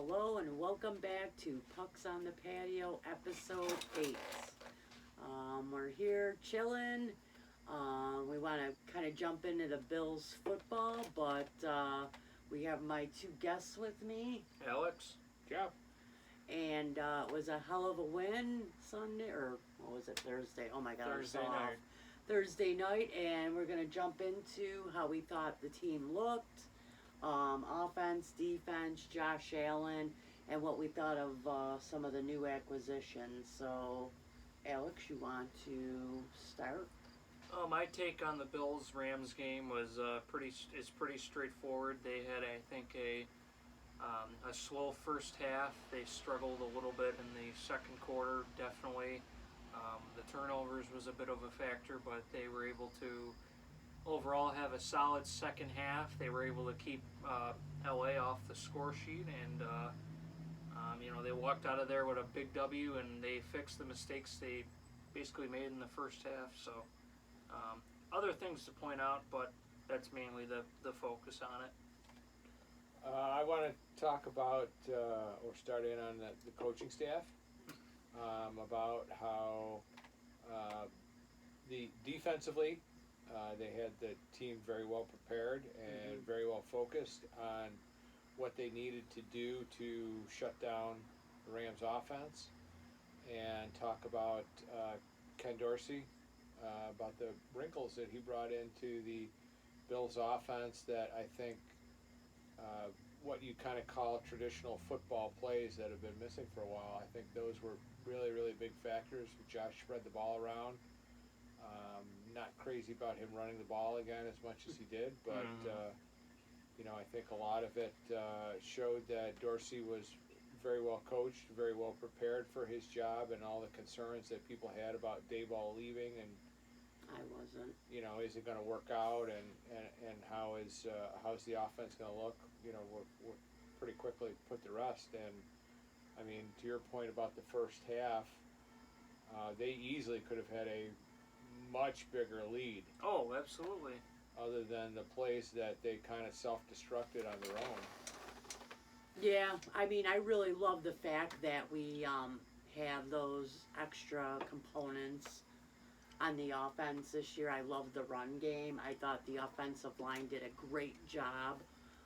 hello and welcome back to Pucks on the Patio, episode 8. We're here chilling. We want to kind of jump into the Bills football, but we have my two guests with me. Alex. Jeff. And it was a hell of a win Sunday, or what was it, Thursday? Oh my God, Thursday I'm so off. night. Thursday night, and we're going to jump into how we thought the team looked. Offense, defense, Josh Allen, and what we thought of some of the new acquisitions. So, Alex, you want to start? My take on the Bills-Rams game was pretty straightforward. They had, I think, a slow first half. They struggled a little bit in the second quarter, definitely. The turnovers was a bit of a factor, but they were able to overall have a solid second half. They were able to keep LA off the score sheet, and they walked out of there with a big W, and they fixed the mistakes they basically made in the first half. So other things to point out, but that's mainly the focus on it. I want to talk about, or start in on the coaching staff, about how the defensively, they had the team very well prepared and very well focused on what they needed to do to shut down the Rams offense, and talk about Ken Dorsey, about the wrinkles that he brought into the Bills offense that I think what you kind of call traditional football plays that have been missing for a while. I think those were really, really big factors. Josh spread the ball around. Not crazy about him running the ball again as much as he did, but I think a lot of it showed that Dorsey was very well coached, very well prepared for his job, and all the concerns that people had about Dayball leaving, and I wasn't. is it going to work out, and how's the offense going to look? We're pretty quickly put to rest. And I mean, to your point about the first half, they easily could have had a much bigger lead. Oh, absolutely. Other than the plays that they kind of self-destructed on their own. Yeah, I mean, I really love the fact that we have those extra components on the offense this year. I love the run game. I thought the offensive line did a great job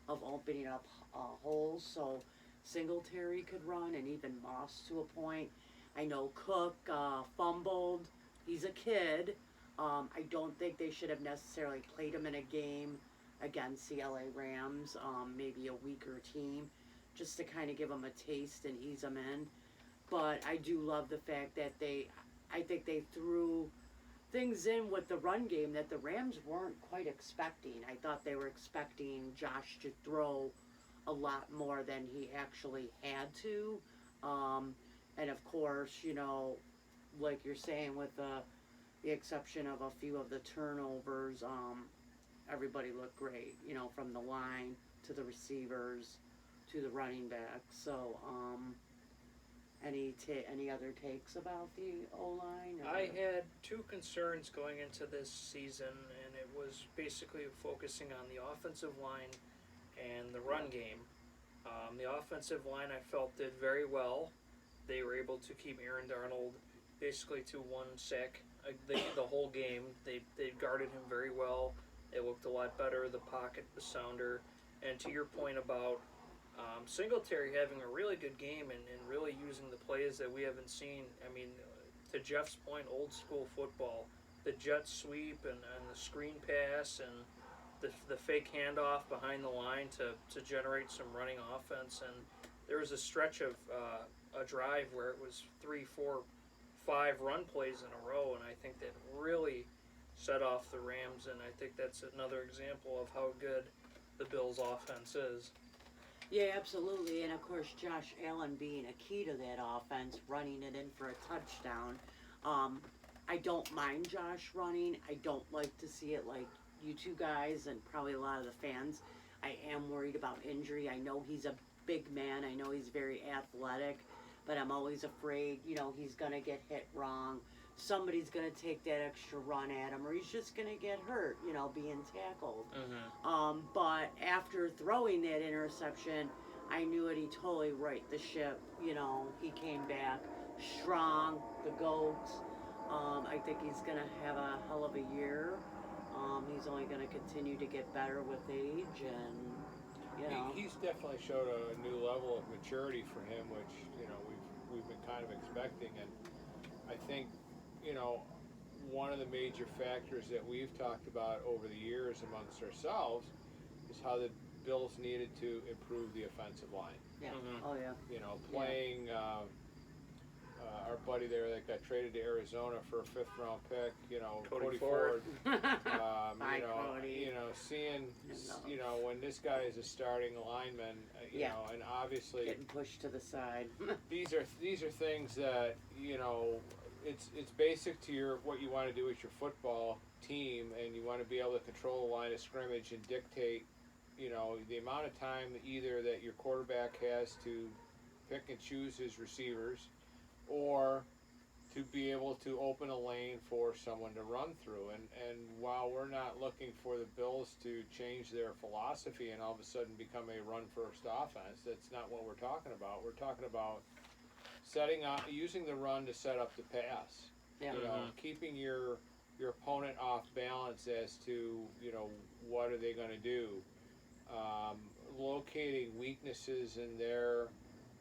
of opening up holes so Singletary could run, and even Moss to a point. I know Cook fumbled. He's a kid. I don't think they should have necessarily played him in a game against the LA Rams, maybe a weaker team, just to kind of give them a taste and ease them in. But I do love the fact that I think they threw things in with the run game that the Rams weren't quite expecting. I thought they were expecting Josh to throw a lot more than he actually had to. And of course, like you're saying, with the exception of a few of the turnovers, everybody looked great, from the line to the receivers to the running backs. So, any other takes about the O-line? I had two concerns going into this season, and it was basically focusing on the offensive line and the run game. The offensive line, I felt, did very well. They were able to keep Aaron Darnold basically to one sack the whole game. They guarded him very well. They looked a lot better. The pocket was sounder. And to your point about Singletary having a really good game and really using the plays that we haven't seen. I mean, to Jeff's point, old school football, the jet sweep and the screen pass and the fake handoff behind the line to generate some running offense. And there was a stretch of a drive where it was 3, 4, 5 run plays in a row, and I think that really set off the Rams, and I think that's another example of how good the Bills' offense is. Yeah, absolutely. And of course, Josh Allen being a key to that offense, running it in for a touchdown. I don't mind Josh running. I don't like to see it like you two guys and probably a lot of the fans. I am worried about injury. I know he's a big man. I know he's very athletic, but I'm always afraid, he's going to get hit wrong. Somebody's going to take that extra run at him, or he's just going to get hurt, being tackled. Mm-hmm. But after throwing that interception, I knew it. He totally right the ship. You know, he came back strong. The goats. I think he's gonna have a hell of a year. He's only gonna continue to get better with age, and you know. He's definitely showed a new level of maturity for him, which we've been kind of expecting, and I think one of the major factors that we've talked about over the years amongst ourselves is how the Bills needed to improve the offensive line. Yeah. Mhm. Oh yeah. Playing our buddy there that got traded to Arizona for a 5th round pick, Cody Cody Ford. Ford. Bye, Cody. Seeing, No. when this guy is a starting lineman, Yeah. and obviously Getting pushed to the side. these are things that it's basic to what you want to do with your football team, and you want to be able to control the line of scrimmage and dictate the amount of time either that your quarterback has to pick and choose his receivers, or to be able to open a lane for someone to run through. And while we're not looking for the Bills to change their philosophy and all of a sudden become a run-first offense, that's not what we're talking about. We're talking about using the run to set up the pass. Yeah. Keeping your opponent off balance as to what are they going to do. Locating weaknesses in their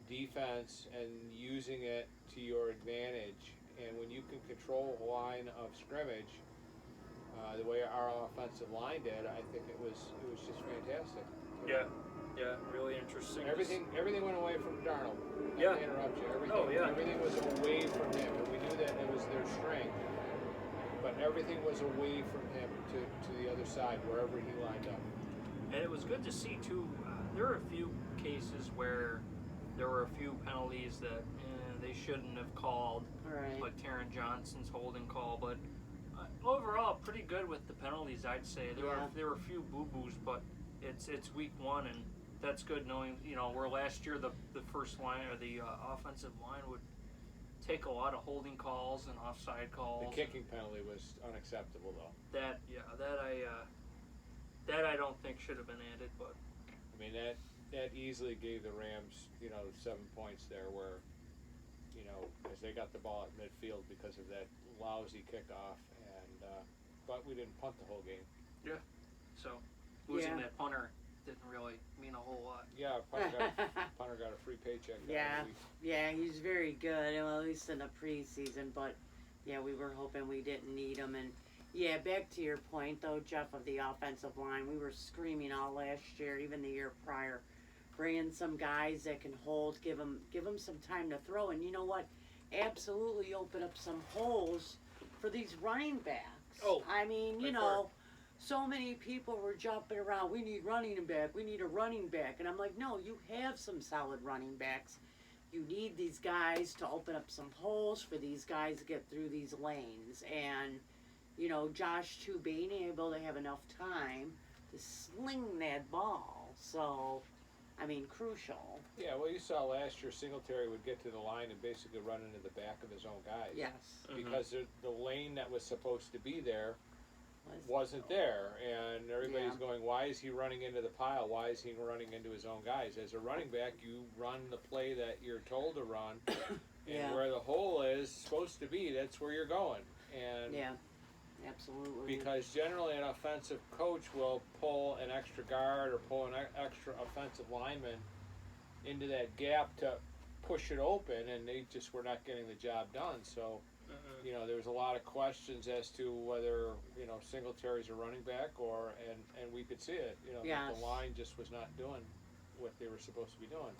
defense and using it to your advantage. And when you can control a line of scrimmage the way our offensive line did, I think it was just fantastic. Yeah, really interesting. Everything went away from Darnold. Yeah. Not to interrupt you. Everything was away from him, and we knew that it was their strength. But everything was away from him to the other side, wherever he lined up. And it was good to see too. There were a few cases where there were a few penalties that they shouldn't have called, Right. like Taron Johnson's holding call. But overall, pretty good with the penalties, I'd say. There were a few boo boos, but it's week one, and that's good knowing where last year the first line or the offensive line would take a lot of holding calls and offside calls. The kicking penalty was unacceptable, though. That I don't think should have been added, but I mean that easily gave the Rams 7 points there, where as they got the ball at midfield because of that lousy kickoff, and but we didn't punt the whole game. so losing that punter didn't really mean a whole lot. Yeah, punter got a free paycheck. Yeah. Yeah, he's very good, well, at least in the preseason. But yeah, we were hoping we didn't need him. And yeah, back to your point though, Jeff, of the offensive line, we were screaming all last year, even the year prior, bringing some guys that can hold, give them some time to throw. And you know what? Absolutely open up some holes for these running backs. Oh, I mean, so many people were jumping around. We need running back. We need a running back. And I'm like, no, you have some solid running backs. You need these guys to open up some holes for these guys to get through these lanes. And, Josh, too, being able to have enough time to sling that ball. So, I mean, crucial. Yeah, well, you saw last year Singletary would get to the line and basically run into the back of his own guys. Yes. Because the lane that was supposed to be there wasn't there, and everybody's going, why is he running into the pile? Why is he running into his own guys? As a running back, you run the play that you're told to run, and where the hole is supposed to be, that's where you're going. And yeah, absolutely. Because generally an offensive coach will pull an extra guard or pull an extra offensive lineman into that gap to push it open, and they just were not getting the job done. So there was a lot of questions as to whether Singletary's a running back, and we could see it. The line just was not doing what they were supposed to be doing.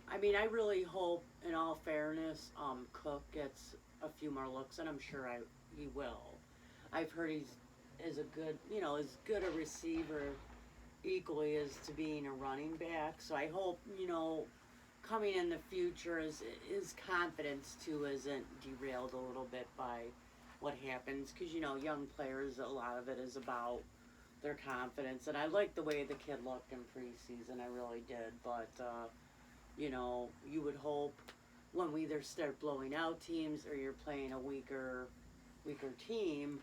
I mean, I really hope, in all fairness, Cook gets a few more looks, and I'm sure he will. I've heard he's as good a receiver equally as to being a running back. So I hope coming in the future, his confidence too isn't derailed a little bit by what happens, because young players, a lot of it is about their confidence. And I like the way the kid looked in preseason, I really did. But you would hope when we either start blowing out teams or you're playing a weaker team,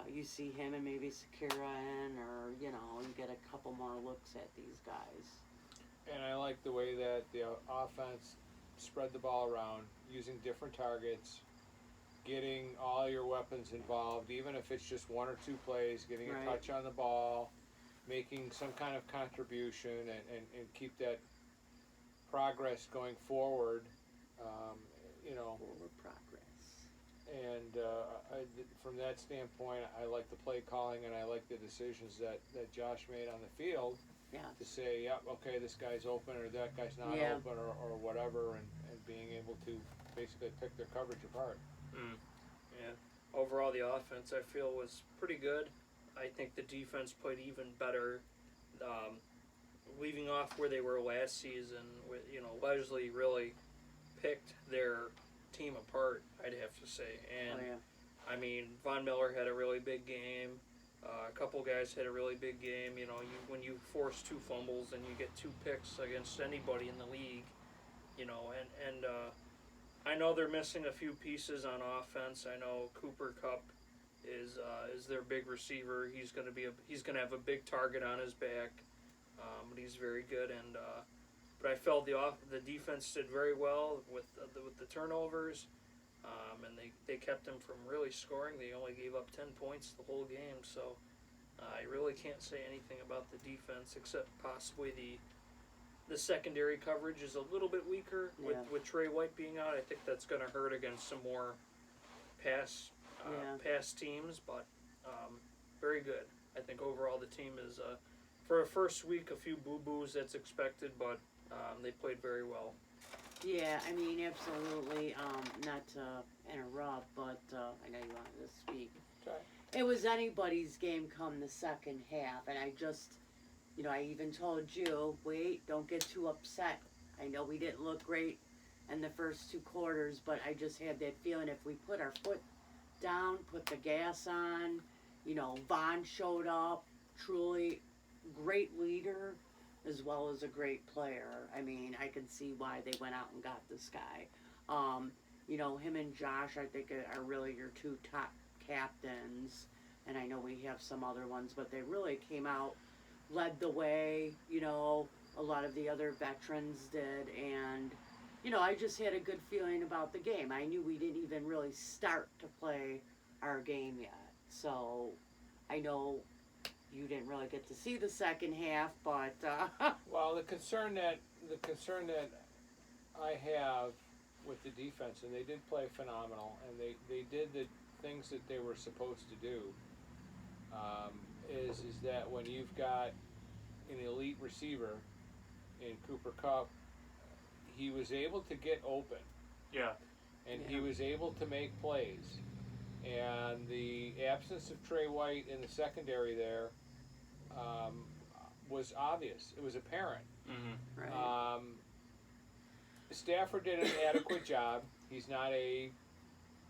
you see him and maybe Sakura in, or you get a couple more looks at these guys. And I like the way that the offense spread the ball around, using different targets, getting all your weapons involved, even if it's just one or two plays, getting Right. a touch on the ball, making some kind of contribution, and keep that progress going forward. Um, you know, Forward progress. and from that standpoint, I like the play calling and I like the decisions that Josh made on the field Yes. to say, yep, okay, this guy's open or that guy's not Yeah. open or whatever, and being able to basically pick their coverage apart. Yeah. Overall, the offense I feel was pretty good. I think the defense played even better. Leaving off where they were last season, with Leslie really picked their team apart. I'd have to say, and Oh yeah. I mean, Von Miller had a really big game. A couple guys had a really big game. When you force 2 fumbles and you get 2 picks against anybody in the league, and I know they're missing a few pieces on offense. I know Cooper Kupp is their big receiver. He's gonna have a big target on his back, but he's very good. And but I felt the defense did very well with the turnovers. And they kept them from really scoring. They only gave up 10 points the whole game, so I really can't say anything about the defense except possibly the secondary coverage is a little bit weaker Yeah. with Trey White being out. I think that's going to hurt against some more pass teams, but very good. I think overall the team is, for a first week, a few boo-boos that's expected, but they played very well. Yeah, I mean, absolutely. Not to interrupt, but I know you wanted to speak. Okay. It was anybody's game come the second half, and I just, I even told you, wait, don't get too upset. I know we didn't look great in the first 2 quarters, but I just had that feeling if we put our foot down, put the gas on, Vaughn showed up, truly great leader as well as a great player. I mean, I can see why they went out and got this guy. Him and Josh, I think, are really your 2 top captains, and I know we have some other ones, but they really came out, led the way. A lot of the other veterans did, and I just had a good feeling about the game. I knew we didn't even really start to play our game yet, so I know you didn't really get to see the second half, but Well, the concern that I have with the defense, and they did play phenomenal, and they did the things that they were supposed to do, is that when you've got an elite receiver in Cooper Kupp, he was able to get open. Yeah. And Yeah. he was able to make plays. And the absence of Trey White in the secondary there was obvious. It was apparent. Mm-hmm. right. Stafford did an adequate job. He's not a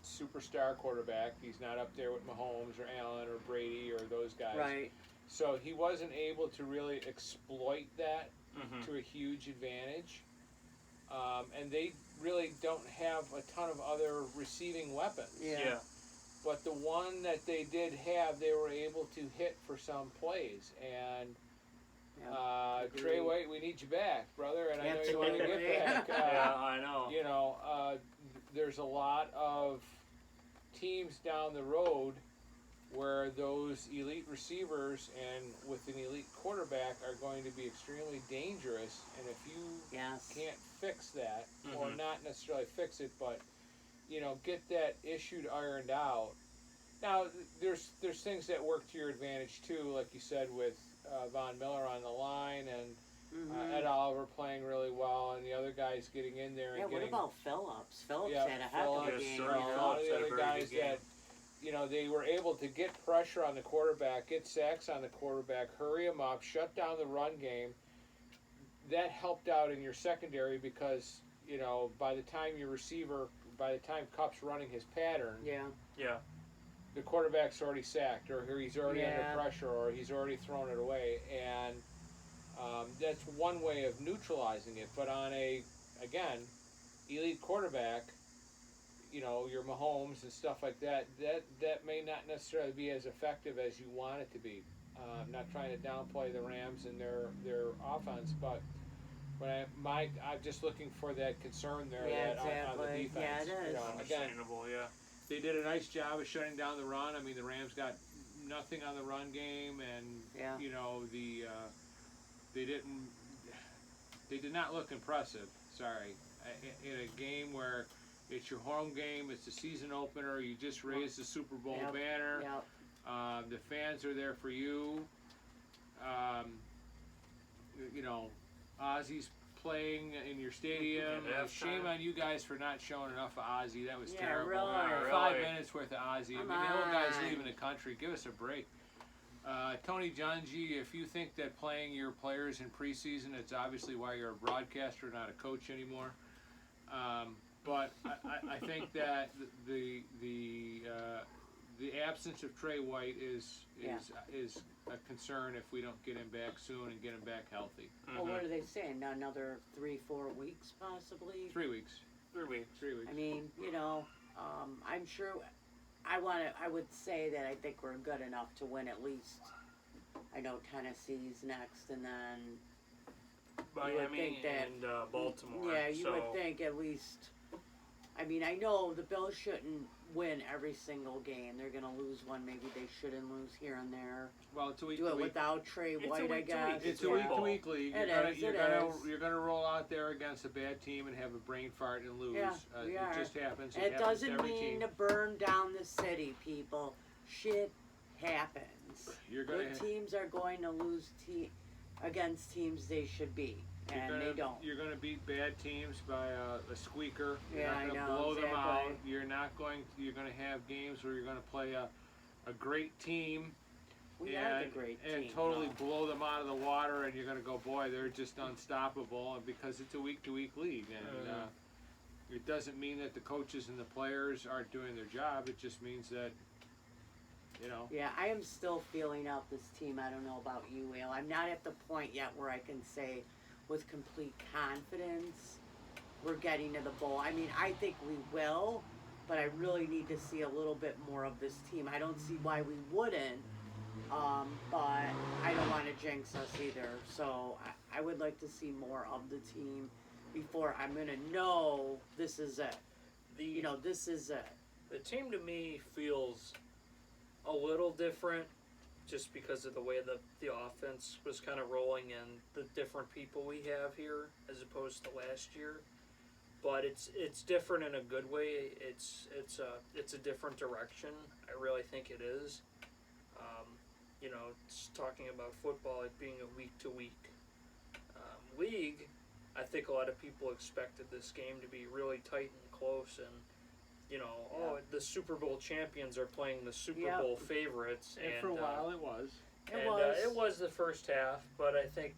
superstar quarterback. He's not up there with Mahomes or Allen or Brady or those guys. Right. So he wasn't able to really exploit that Mm-hmm. to a huge advantage. And they really don't have a ton of other receiving weapons. Yeah. But the one that they did have, they were able to hit for some plays. And Trey agreed. White, we need you back, brother. And I know you want to Absolutely. get back. Yeah, I know. There's a lot of teams down the road where those elite receivers and with an elite quarterback are going to be extremely dangerous. And if you Yes. can't fix that, or Mhm. not necessarily fix it, but get that issue ironed out. Now, there's things that work to your advantage too, like you said, with Von Miller on the line and Ed Oliver playing really well, and the other guys getting in there and Yeah, what getting. about Phillips? Phillips Yeah, had a heck of a Phillips, game. Yes, sir. you know? a lot of the Phillips had a other very guys good game. that they were able to get pressure on the quarterback, get sacks on the quarterback, hurry him up, shut down the run game. That helped out in your secondary because by the time Kupp's running his pattern, Yeah. Yeah. the quarterback's already sacked, or he's already Yeah. under pressure, or he's already thrown it away, and that's one way of neutralizing it. But on again, elite quarterback, your Mahomes and stuff like that may not necessarily be as effective as you want it to be. I'm not trying to downplay the Rams and their offense, but But I'm just looking for that concern there Yeah, that on the exactly. defense. Yeah, it is. You know, again, Understandable, yeah. they did a nice job of shutting down the run. I mean, the Rams got nothing on the run game, and Yeah. you know they didn't they did not look impressive. Sorry, in a game where it's your home game, it's the season opener. You just raised the Super Bowl Yep. banner. Yep. The fans are there for you. Um, you know, Ozzy's playing in your stadium. At Shame halftime. on you guys for not showing enough of Ozzy. That was Yeah, terrible. really. Yeah, 5 really. minutes worth of Ozzy. Come I mean, the old guy's on. leaving the country. Give us a break. Tony Dungy, if you think that playing your players in preseason, it's obviously why you're a broadcaster, not a coach anymore. But I think that the absence of Trey White is a concern if we don't get him back soon and get him back healthy. Well, what are they saying? Another 3-4 weeks, possibly. 3 weeks. 3 weeks. 3 weeks. I mean, I'm sure. I would say that I think we're good enough to win at least. I know Tennessee's next, and then Miami think that- and Baltimore. yeah, you so, would think at least. I mean, I know the Bills shouldn't win every single game. They're gonna lose one. Maybe they shouldn't lose here and there. Well, it's a week Do to it week. without Trey It's a White, I week to guess. week. It's Yeah. a week to week league. It is, You're gonna roll out there against a bad team and have a brain fart and lose. Yeah, we it are. just happens. It happens to doesn't every mean team. to burn down the city, people. Shit happens. You're gonna Good teams are going to lose against teams they should beat, and they don't. You're gonna beat bad teams by a squeaker. You're Yeah, not I gonna know, blow them out. exactly. You're gonna have games where you're gonna play a great team We are and the great and team. totally though. blow them out of the water, and you're gonna go, boy, they're just unstoppable, and because it's a week to week league, and it doesn't mean that the coaches and the players aren't doing their job. It just means that, you know. Yeah, I am still feeling out this team. I don't know about you, Will. I'm not at the point yet where I can say with complete confidence we're getting to the bowl. I mean, I think we will, but I really need to see a little bit more of this team. I don't see why we wouldn't, but I don't want to jinx us either. So I would like to see more of the team before I'm going to know this is it. This is it. The team to me feels a little different just because of the way the offense was kind of rolling and the different people we have here as opposed to last year. But it's different in a good way. It's a different direction. I really think it is. It's talking about football, it being a week to week league. I think a lot of people expected this game to be really tight and close, and the Super Bowl champions are playing the Super Bowl favorites, And for a while it was. It was the first half, but I think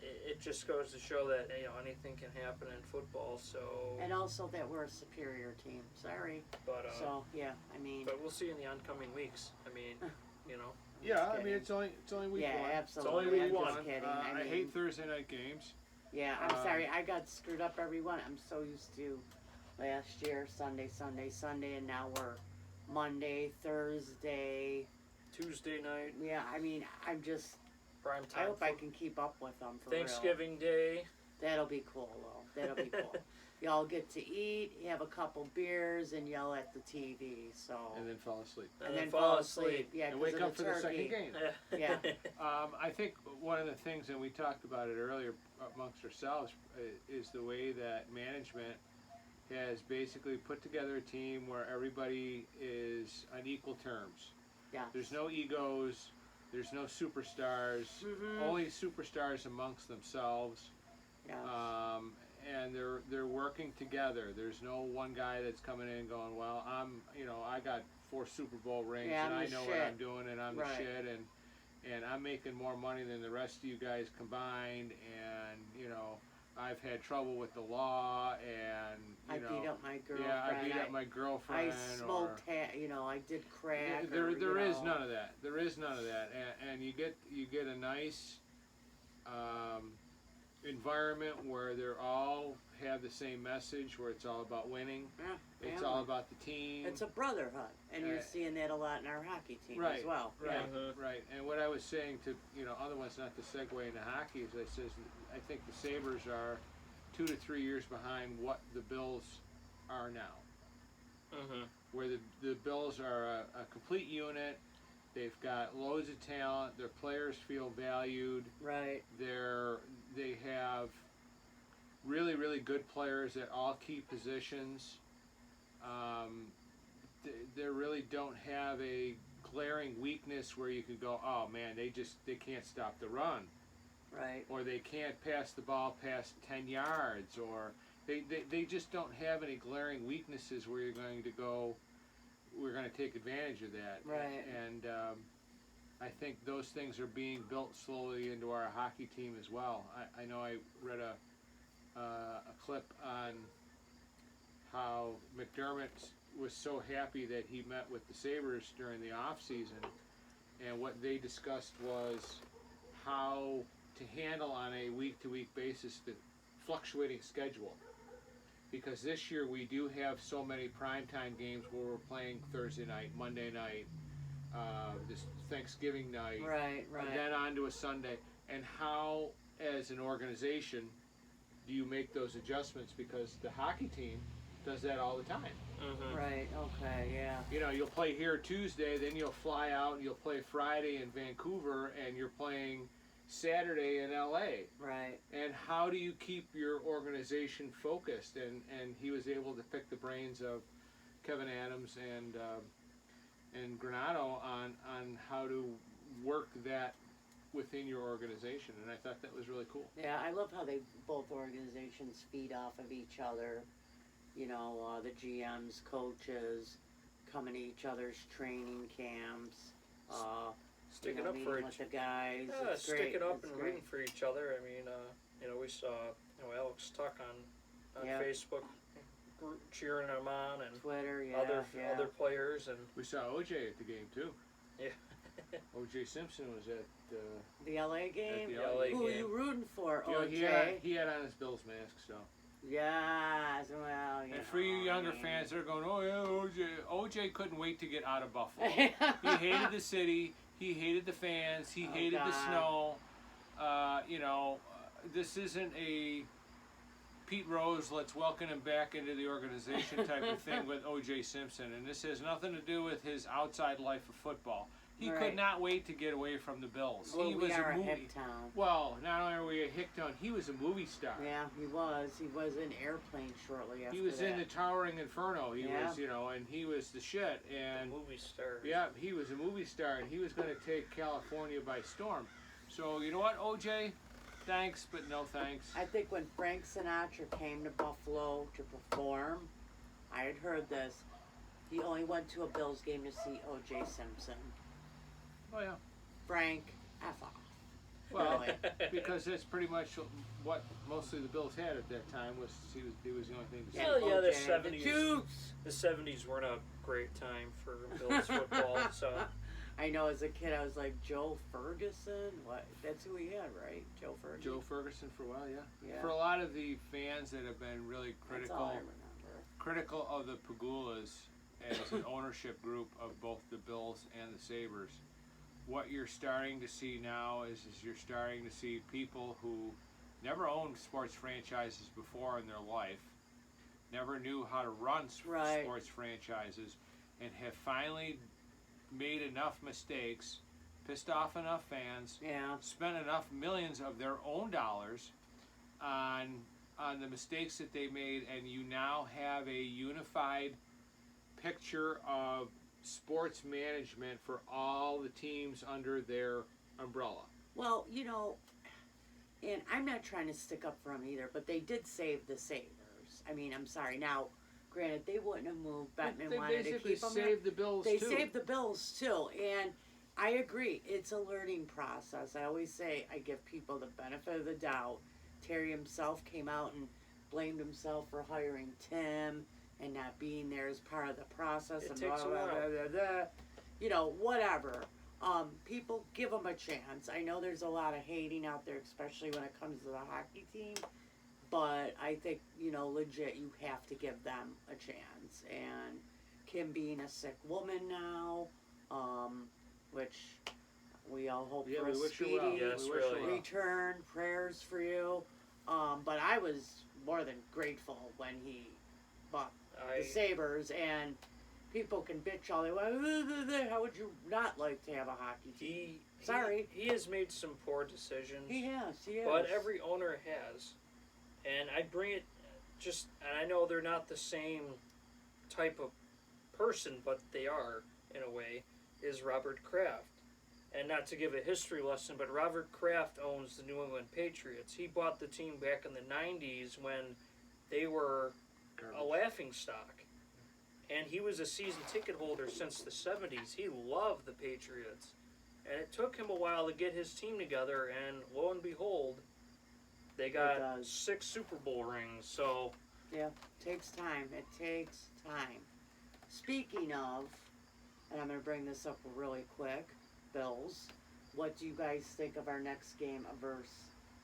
it just goes to show that anything can happen in football. So, And also that we're a superior team. Sorry. but I mean. but we'll see in the oncoming weeks. I mean, Yeah, I kidding. mean it's only week Yeah, one. absolutely. It's only week I'm just one. kidding. I mean, hate Thursday night games. Yeah, I'm sorry. I got screwed up every one. I'm so used to last year, Sunday, and now we're Monday, Thursday. Tuesday night, Yeah, I mean, I'm just. prime I time. hope I can keep up with them for real. Thanksgiving Day. That'll be cool, though. That'll be cool. Y'all get to eat, you have a couple beers, and yell at the TV. So. And then fall asleep. And then fall asleep. Yeah, And 'cause wake of up for the turkey. second game. Yeah. I think one of the things, and we talked about it earlier amongst ourselves, is the way that management has basically put together a team where everybody is on equal terms. Yeah. There's no egos. There's no superstars. Mhm. Only superstars amongst themselves. Yeah. And they're working together. There's no one guy that's coming in going, well, I got 4 Super Bowl rings, Yeah, and I'm I the know shit. what I'm doing, and I'm the Right. shit, and I'm making more money than the rest of you guys combined, and I've had trouble with the law, and I beat up my girlfriend. yeah, I beat up my girlfriend. I smoked, I did crack. There or, is none of that. There is none of that, and you get a nice environment where they're all have the same message, where it's all about winning. Yeah, It's family. all about the team. It's a brotherhood, and you're Right. seeing that a lot in our hockey team Right, as well. Right, Mhm. right. And what I was saying to other ones, not to segue into hockey, is I think the Sabres are 2 to 3 years behind what the Bills are now. Mhm. Where the Bills are a complete unit. They've got loads of talent. Their players feel valued. Right. They have really, really good players at all key positions. They really don't have a glaring weakness where you can go, oh man, they can't stop the run, Right. or they can't pass the ball past 10 yards, or they just don't have any glaring weaknesses where you're going to go, we're going to take advantage of that. Right. And I think those things are being built slowly into our hockey team as well. I know I read a clip on how McDermott was so happy that he met with the Sabres during the off season, and what they discussed was how to handle on a week-to-week basis the fluctuating schedule. Because this year we do have so many primetime games where we're playing Thursday night, Monday night, this Thanksgiving night, Right. and then on to a Sunday. And how, as an organization, do you make those adjustments? Because the hockey team does that all the time. Mhm. Right. Okay. Yeah. You'll play here Tuesday, then you'll fly out and you'll play Friday in Vancouver, and you're playing Saturday in LA. Right. And how do you keep your organization focused? And he was able to pick the brains of Kevin Adams and Granato on how to work that within your organization, and I thought that was really cool. Yeah, I love how both organizations feed off of each other. The GMs, coaches, coming to each other's training camps. Sticking up for meeting with the guys. Yeah, It's great. sticking up It's and great. rooting for each other. I mean, we saw Alex Tuck on Yeah. Facebook cheering him on, and Twitter, yeah, other players, and We saw OJ at the game too. Yeah. OJ Simpson was at the LA game. the LA Who are game. you rooting for? he had on his Bills mask, so. Yes, well, And for you younger fans, they're going, oh yeah, OJ couldn't wait to get out of Buffalo. he He hated the city. He hated the fans. He Oh, hated the God. snow. This isn't a Pete Rose, let's welcome him back into the organization type of thing with O.J. Simpson. And this has nothing to do with his outside life of football. He Right. could not wait to get away from the Bills. Well, he we was are a a movie. hip town. Well, not only are we a hick town, he was a movie star. Yeah, he was. He was in Airplane shortly after He was that. in the Towering Inferno. He Yeah. was, and he was the shit. And movie stars. yeah, he was a movie star, and he was going to take California by storm. So, you know what, OJ? Thanks, but no thanks. I think when Frank Sinatra came to Buffalo to perform, I had heard this. He only went to a Bills game to see O.J. Simpson. Oh, yeah. Frank, F off. Well, Really. because that's pretty much what mostly the Bills had at that time. He was the only thing to see. Well, yeah, the O.J., 70s. Jukes. The 70s weren't a great time for Bills football, so I know as a kid I was like, Joe Ferguson? What? That's who he had, right? Joe Ferguson? Joe Ferguson for a while, yeah. Yeah. For a lot of the fans that have been really That's all I remember. critical of the Pagulas as an ownership group of both the Bills and the Sabres, what you're starting to see now is you're starting to see people who never owned sports franchises before in their life, never knew how to run Right. sports franchises, and have finally made enough mistakes, pissed off enough fans, Yeah. spent enough millions of their own dollars on the mistakes that they made, and you now have a unified picture of sports management for all the teams under their umbrella. Well, and I'm not trying to stick up for them either, but they did save the Sabres. I mean, I'm sorry. Now, granted, they wouldn't have moved. Bettman They wanted to basically keep them. saved the Bills They too. saved the Bills too, and I agree. It's a learning process. I always say I give people the benefit of the doubt. Terry himself came out and blamed himself for hiring Tim and not being there as part of the process. It and takes blah, a blah, while. blah, blah, blah. Whatever. People give them a chance. I know there's a lot of hating out there, especially when it comes to the hockey team. But I think, legit, you have to give them a chance. And Kim being a sick woman now, which we all hope Yeah, for a we wish her speedy well. Yes, we wish her really. well. return. Prayers for you. But I was more than grateful when he bought the Sabres, and people can bitch all they want. How would you not like to have a hockey team? Sorry. He has made some poor decisions. He has. But every owner has. And I bring it and I know they're not the same type of person, but they are, in a way, is Robert Kraft. And not to give a history lesson, but Robert Kraft owns the New England Patriots. He bought the team back in the 90s when they were a laughingstock. And he was a season ticket holder since the 70s. He loved the Patriots. And it took him a while to get his team together, and lo and behold, they got 6 Super Bowl rings. So yeah, takes time. It takes time. Speaking of, and I'm going to bring this up really quick, Bills, what do you guys think of our next game versus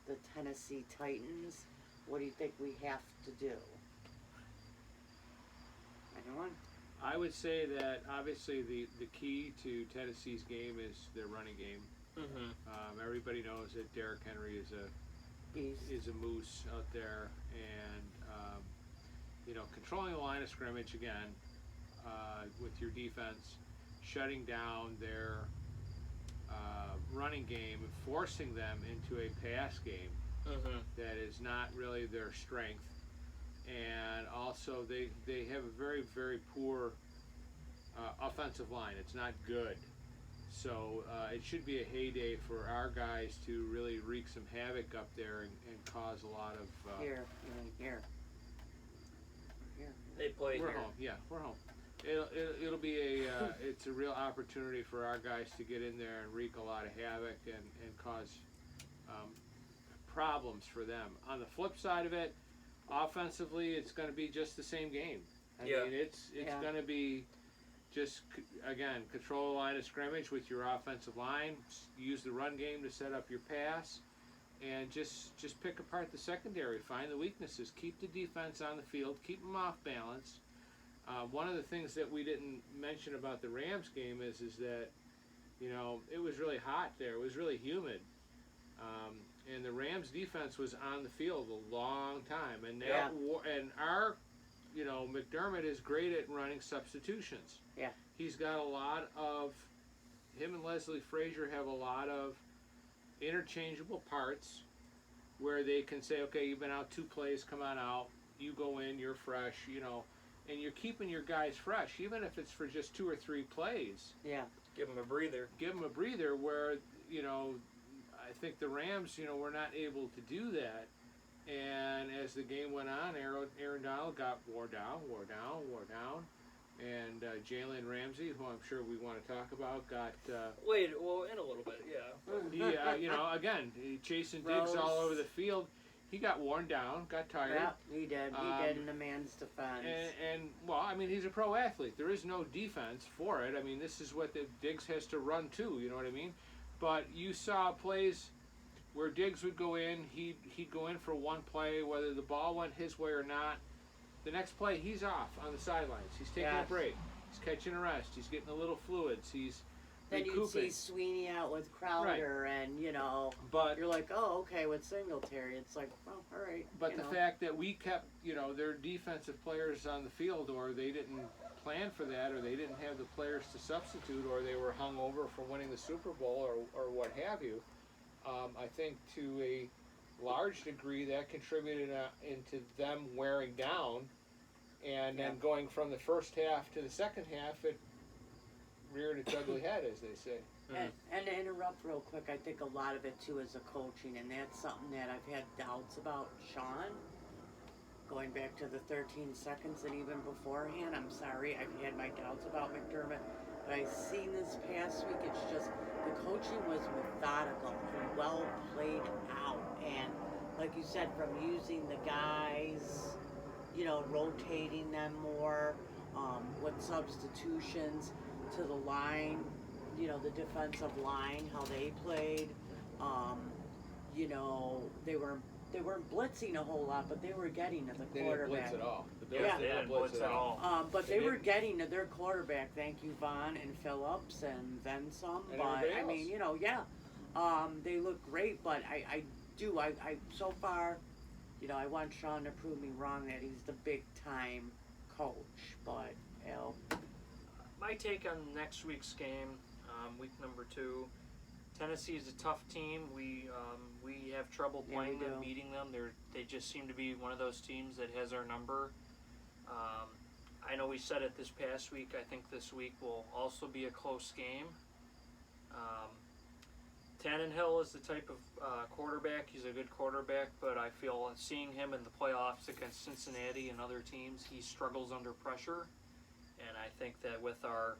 the Tennessee Titans? What do you think we have to do? Anyone? I would say that obviously the key to Tennessee's game is their running game. mm-hmm. Everybody knows that Derrick Henry is a moose out there, and controlling the line of scrimmage again with your defense, shutting down their running game, and forcing them into a pass game that is not really their strength. And also they have a very, very poor offensive line. It's not good. So it should be a heyday for our guys to really wreak some havoc up there and cause a lot of... Here. They play we're here. home. Yeah, we're home. It'll be it's a real opportunity for our guys to get in there and wreak a lot of havoc and cause problems for them. On the flip side of it, offensively, it's going to be just the same game. I mean, it's going to be just, again, control the line of scrimmage with your offensive line, use the run game to set up your pass, and just pick apart the secondary, find the weaknesses, keep the defense on the field, keep them off balance. One of the things that we didn't mention about the Rams game is that, it was really hot there. It was really humid. And the Rams defense was on the field a long time. And and our, McDermott is great at running substitutions. Yeah. He's got him and Leslie Frazier have a lot of interchangeable parts where they can say, okay, you've been out 2 plays, come on out. You go in, you're fresh, and you're keeping your guys fresh, even if it's for just 2 or 3 plays. Yeah. Give them a breather. Where, I think the Rams, were not able to do that. And as the game went on, Aaron Donald got wore down. And Jalen Ramsey, who I'm sure we want to talk about, got... in a little bit, yeah. He, again, chasing Diggs all over the field. He got worn down, got tired. Yeah, he did. He did in the man's defense. And he's a pro athlete. There is no defense for it. I mean, this is what the Diggs has to run to, you know what I mean? But you saw plays where Diggs would go in, he'd go in for one play, whether the ball went his way or not. The next play, he's off on the sidelines. He's taking a break. He's catching a rest. He's getting a little fluids. He's then recouping. You'd see Sweeney out with Crowder, and but you're like, oh, okay, with Singletary, it's like, well, all right. But the fact that we kept, their defensive players on the field, or they didn't plan for that, or they didn't have the players to substitute, or they were hung over for winning the Super Bowl, or what have you, I think to a large degree that contributed into them wearing down, and then going from the first half to the second half, it reared its ugly head, as they say. And to interrupt real quick, I think a lot of it too is the coaching, and that's something that I've had doubts about Sean. Going back to the 13 seconds and even beforehand, I'm sorry, I've had my doubts about McDermott, but I've seen this past week, it's just the coaching was methodical and well played out, and like you said, from using the guys, rotating them more, with substitutions, to the line the defensive line, how they played. Um, they weren't blitzing a whole lot, but they were getting to the They didn't quarterback. blitz at all. The Bills Yeah. They did not didn't blitz at all. But They they were didn't. getting to their quarterback. Thank you, Vaughn and Phillips, and then some. And But everybody I mean, else. they look great. But I so far, I want Sean to prove me wrong that he's the big time coach. But My take on next week's game, week number 2. Tennessee is a tough team. We have trouble Yeah, playing we them, do. beating them. They just seem to be one of those teams that has our number. I know we said it this past week. I think this week will also be a close game. Tannehill is the type of quarterback. He's a good quarterback, but I feel seeing him in the playoffs against Cincinnati and other teams, he struggles under pressure. And I think that with our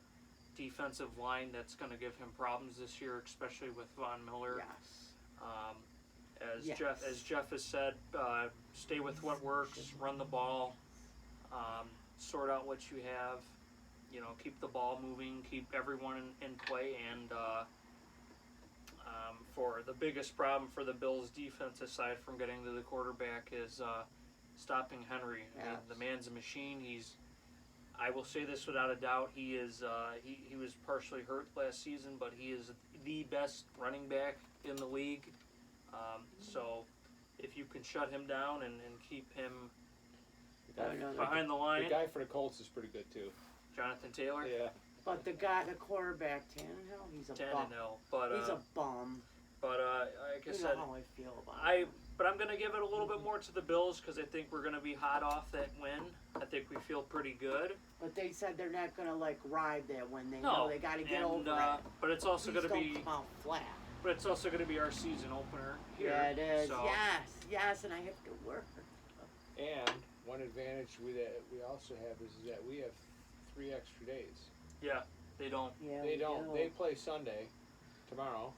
defensive line, that's going to give him problems this year, especially with Von Miller. yes, As Jeff has said, stay with what works, run the ball, sort out what you have, keep the ball moving, keep everyone in play, and for the biggest problem for the Bills defense, aside from getting to the quarterback, is stopping Henry. I mean, the man's a machine. I will say this without a doubt. He is. He was partially hurt last season, but he is the best running back in the league. So, if you can shut him down and keep him behind the line, The guy for the Colts is pretty good too. Jonathan Taylor, Yeah. But the quarterback Tannehill, he's a bum. Tannehill, but He's a bum. like I You said, know how I feel about him. But I'm gonna give it a little bit more to the Bills because I think we're gonna be hot off that win. I think we feel pretty good. But they said they're not gonna ride that when they No, know they got to get and, over it. But it's also He's gonna be. come out flat. But it's also gonna be our season opener here. Yeah, it is. So, Yes, and I have to work. And one advantage that we also have is that we have 3 extra days. They don't. Yeah, They we don't. do. They play Sunday, tomorrow,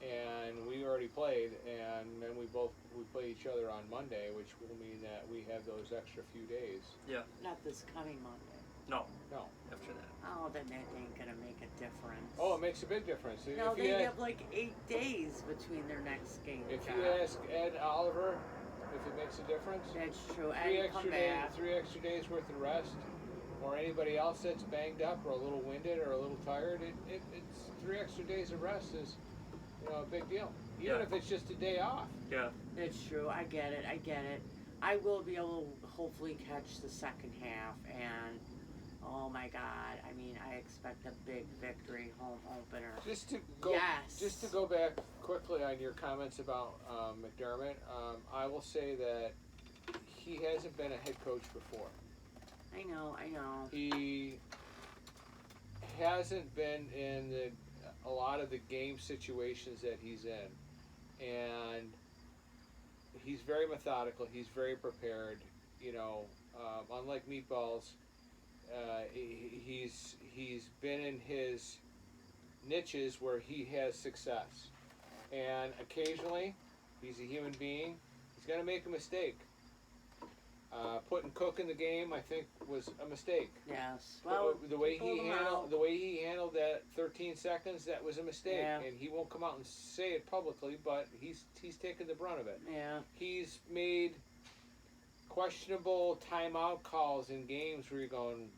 and we already played, and then we play each other on Monday, which will mean that we have those extra few days. Not this coming Monday. No. No. After that. Oh, then that ain't gonna make a difference. Oh, it makes a big difference. No, If they you ask, have 8 days between their next game. if John. you ask Ed Oliver if it makes a difference, That's true. 3 And come extra days, back. 3 extra days worth of rest, or anybody else that's banged up or a little winded or a little tired, it's 3 extra days of rest is a big deal. Even Yeah. if it's just a day off. Yeah. It's true. I get it. I will be able to hopefully catch the second half, and oh my God! I mean, I expect a big victory, home opener. Just to go back quickly on your comments about McDermott, I will say that he hasn't been a head coach before. I know. He hasn't been in a lot of the game situations that he's in, and he's very methodical. He's very prepared. Unlike Meatballs, he's been in his niches where he has success, and occasionally he's a human being. He's going to make a mistake. Putting Cook in the game, I think, was a mistake. Yes. Well, the way pulled him out. he handled that 13 seconds, that was a mistake, Yeah. and he won't come out and say it publicly, but he's taken the brunt of it. Yeah. He's made questionable timeout calls in games where you're going,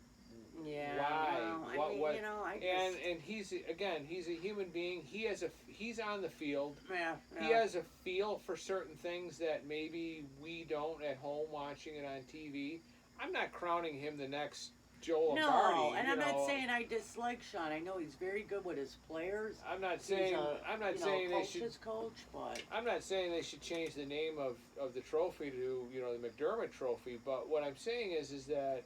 Yeah. why? Well, What? I And he's a human being. He's on the field. Yeah. He has a feel for certain things that maybe we don't at home watching it on TV. I'm not crowning him the next Joel No, Lombardi. and I'm not saying I dislike Sean. I know he's very good with his players. I'm not He's saying they should. coach's coach, but I'm not saying they should change the name of the trophy to the McDermott Trophy. But what I'm saying is that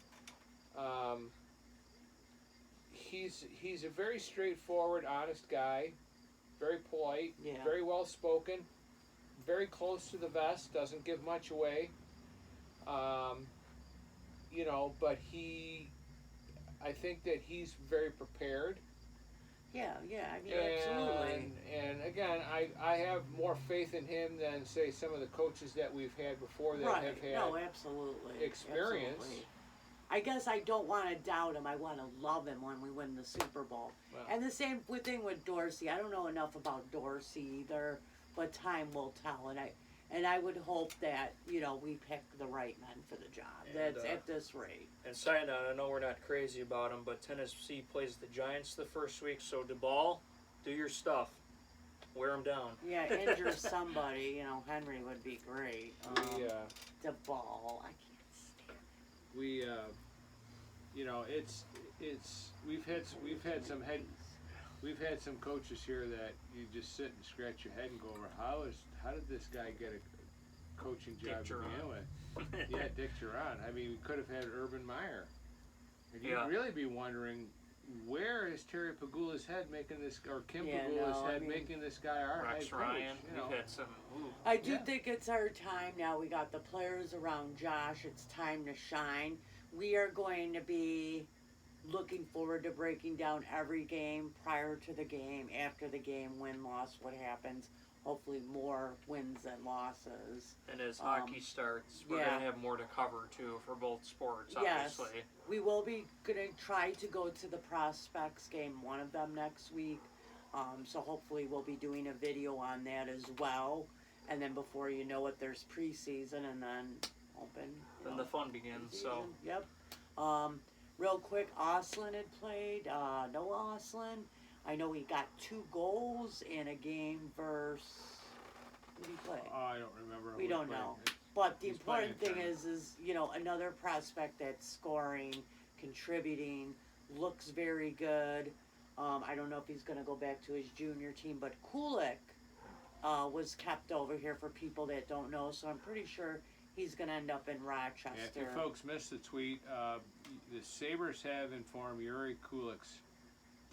he's a very straightforward, honest guy, very polite, Yeah. very well spoken, very close to the vest, doesn't give much away. But I think that he's very prepared. yeah. I mean, absolutely. And again, I have more faith in him than say some of the coaches that we've had before that Right. have had No, absolutely. experience. Absolutely. I guess I don't want to doubt him. I want to love him when we win the Super Bowl. Well. And the same thing with Dorsey. I don't know enough about Dorsey either, but time will tell. And I would hope that, you know, we pick the right men for the job. And, That's at this rate. And side note, I know we're not crazy about him, but Tennessee plays the Giants the first week, so DeBall, do your stuff. Wear him down. Yeah, injure somebody. You know, Henry would be great. The ball, I can't stand it. We you know, it's we've had some coaches here that you just sit and scratch your head and go over how did this guy get a coaching job Dick to begin Duran. with? Yeah, Dick Duran. I mean, we could have had Urban Meyer. And you'd Yeah. really be wondering, where is Terry Pagula's head making this, or Kim Yeah, Pagula's no, I head mean- making this guy our head Rex coach? Ryan, You know? we've had some. Ooh. I do Yeah. think it's our time now. We got the players around Josh. It's time to shine. We are going to be looking forward to breaking down every game prior to the game, after the game, win, loss, what happens. Hopefully more wins than losses. And as hockey starts, we're yeah. going to have more to cover, too, for both sports, Yes. obviously. We will be going to try to go to the Prospects game, one of them next week. So hopefully we'll be doing a video on that as well. And then before you know it, there's preseason and then open. you Then know, the fun begins, so. preseason. Yep. Real quick, Oslin had played. Noah Oslin. I know he got 2 goals in a game versus. Who did he play? Oh, I don't remember. who We don't played. know. But the He's playing important thing in tournament. is, you know, another prospect that's scoring, contributing, looks very good. I don't know if he's going to go back to his junior team, but Kulik was kept over here for people that don't know, so I'm pretty sure he's going to end up in Rochester. Yeah, if you folks missed the tweet, the Sabres have informed Yuri Kulik's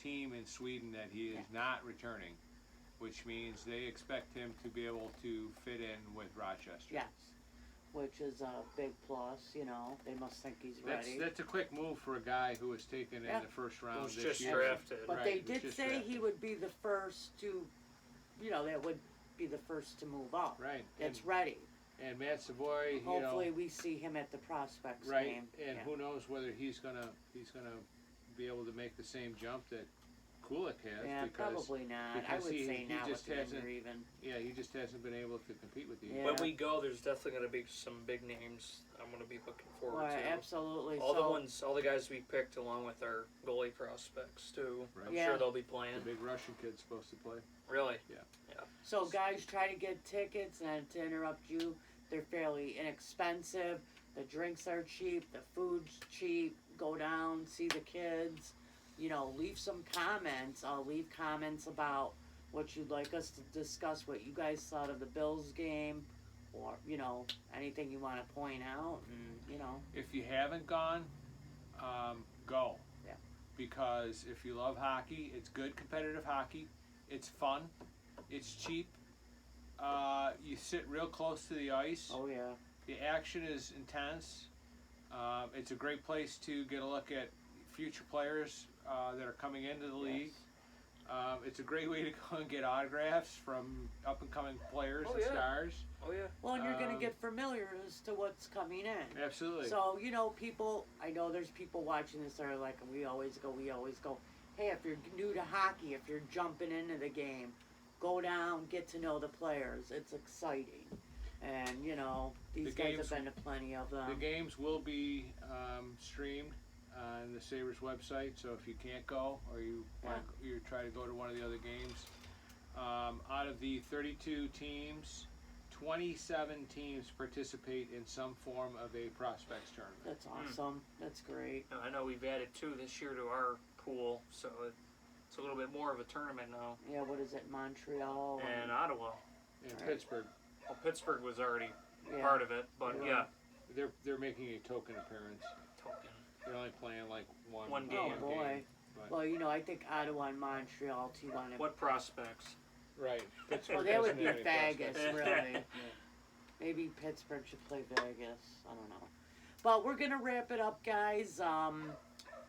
team in Sweden that he is not returning, which means they expect him to be able to fit in with Rochester. Yes, which is a big plus, you know. They must think he's ready. That's a quick move for a guy who was taken Yeah. in the first round Was this just year. drafted. But Right, they he was did just say drafted. he would be the first to, you know, that would be the first to move up. Right, That's ready. and Matt Savoy, you Hopefully know, we see him at the Prospects right, game. and Yeah. who knows whether he's gonna be able to make the same jump that Kulik has, Yeah, because probably not. I because would he- say he not just with the hasn't- injury even. yeah, he just hasn't been able to compete with you. Yeah. When we go, there's definitely going to be some big names I'm going to be looking forward Well, to. absolutely. All so, all the guys we picked along with our goalie prospects, too. Right. I'm Yeah. sure they'll be The playing. big Russian kid's supposed to play. Really? so guys, try to get tickets, and to interrupt you, they're fairly inexpensive. The drinks are cheap. The food's cheap. Go down, see the kids. You know, leave some comments. Leave comments about what you'd like us to discuss, what you guys thought of the Bills game, or, you know, anything you want to point out, and, you know. If you haven't gone, go. Yeah. Because if you love hockey, it's good competitive hockey. It's fun. It's cheap. You sit real close to the ice. Oh, yeah. The action is intense. It's a great place to get a look at future players that are coming into the league. It's a great way to go and get autographs from up-and-coming players Oh, and yeah. stars. Oh, yeah. Well, and you're going to Um, get familiar as to what's coming in. Absolutely. So, you know, people, I know there's people watching this that are like, we always go. Hey, if you're new to hockey, if you're jumping into the game, go down, get to know the players. It's exciting. And, you know, these The guys games- have been to plenty of them. The games will be streamed on the Sabres website, so if you can't go or you try to go to one of the other games, out of the 32 teams, 27 teams participate in some form of a prospects tournament. That's awesome. That's great. I know we've added 2 this year to our pool, so it's a little bit more of a tournament now. Yeah, what is it, Montreal? And Ottawa. In Right. Pittsburgh, Well, Pittsburgh was already yeah. part of it, but Yeah. yeah, they're making a token appearance. token. They're only playing like one One Oh, game. boy. but- Well, you know, I think Ottawa and Montreal, too, want to. What prospects? Right. Pittsburgh Well, that would doesn't be have any Vegas, prospects. really. Maybe Pittsburgh should play Vegas. I don't know. But we're going to wrap it up, guys.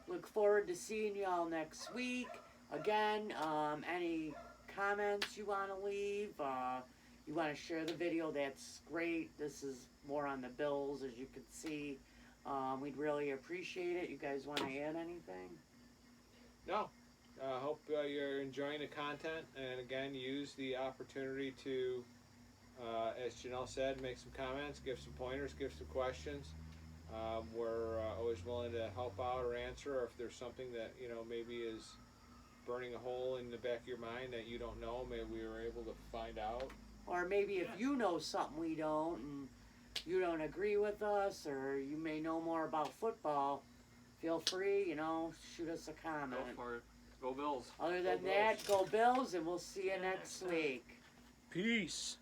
Look forward to seeing you all next week. Again, any comments you want to leave? You want to share the video? That's great. This is more on the Bills, as you can see. We'd really appreciate it. You guys want to add anything? No. Hope you're enjoying the content, and again, use the opportunity to, as Janelle said, make some comments, give some pointers, give some questions. We're always willing to help out or answer, or if there's something that maybe is burning a hole in the back of your mind that you don't know, maybe we were able to find out. Or maybe if you know something we don't and you don't agree with us, or you may know more about football, feel free, shoot us a comment. Go for it. Go Bills. Other than Go that, go Bills, and we'll see you next week. Peace.